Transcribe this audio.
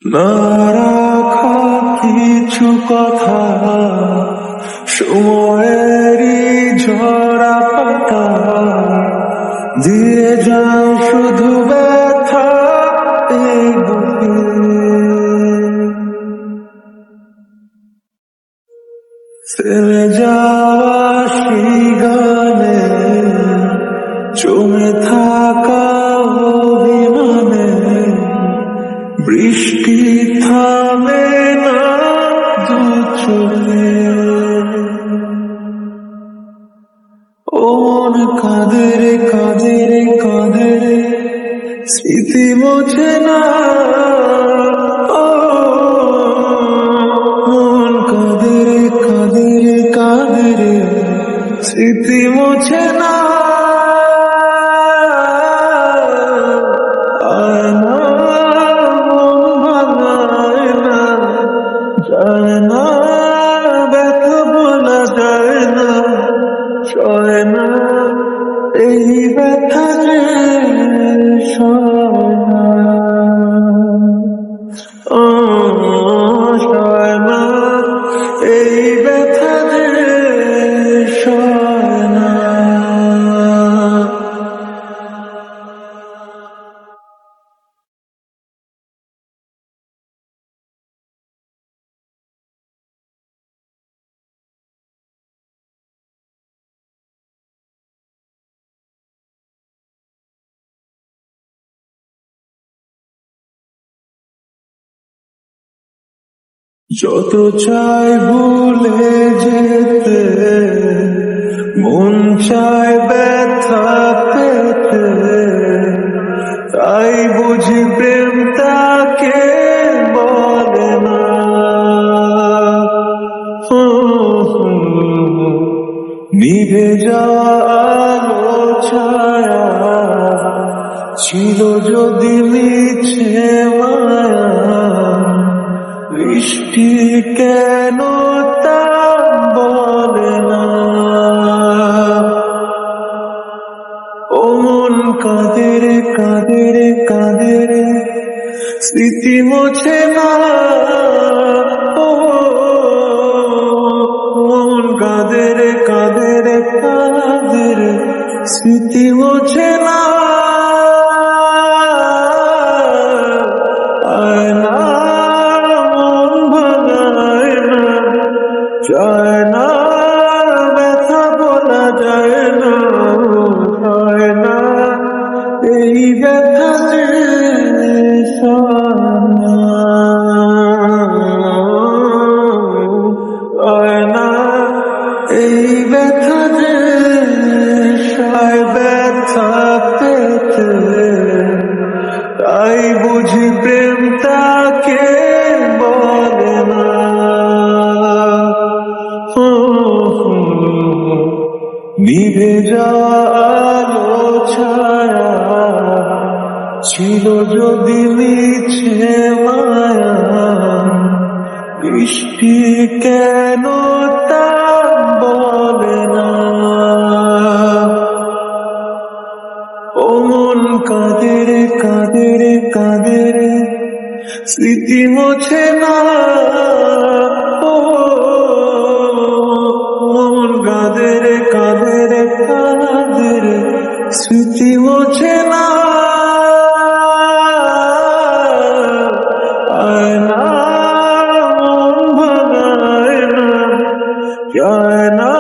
না রাখা কিছু কথা, সময়েরই ঝরা পাতা দিয়ে যাও শুধু ব্যথা এই বুকে। ফেলে যাওয়া সেই গানে জমে থাকা অভিমানে বৃষ্টি থামে না দু চোখে। ও মন কাঁদে রে কাঁদে রে কাঁদে রে, স্মৃতি মোছে না। ও মন কাঁদে রে কাঁদে রে কাঁদে রে, স্মৃতি মোছে না। আয় না মন ভাঙায় না, যায় না ব্যথা বলা যায় না, সয় না এই ব্যথা যে সয় না। ও সয় না এই ব্যথা যে সয় না। যত চাই ভুলে যেতে, মন চায় ব্যথা পেতে, তাই বুঝি প্রেম তাকে বলে না। নিভে যাওয়া আলো ছায়া ছিল যদি মিছে মায়া, বৃষ্টি কেন তা বলে না। ও মন কাঁদে রে কাঁদে রে কাঁদে রে, স্মৃতি মোছে না। ও মন কাঁদে রে কাঁদে রে কাঁদে রে, স্মৃতি মোছে না। আয় না মন ভাঙায় না, যায় না ব্যথা বলা যায় না, সয় না এই ব্যথা যে সয় না। সয় না এই ব্যথা যে সয় ব্যথা পেতে, তাই বুঝি প্রেম তাকে বলে না। নিভে যাওয়া আলো ছায়া ছিল যদি মিছে মায়া, বৃষ্টি কেন তা বলে না। ও মন কাঁদে রে কাঁদে রে কাঁদে রে, স্মৃতি মোছে না। ও মন কাঁদে রে কাঁদে রে কাঁদে রে, স্মৃতি মোছে না। আয় না মন ভাঙায় না, যায় না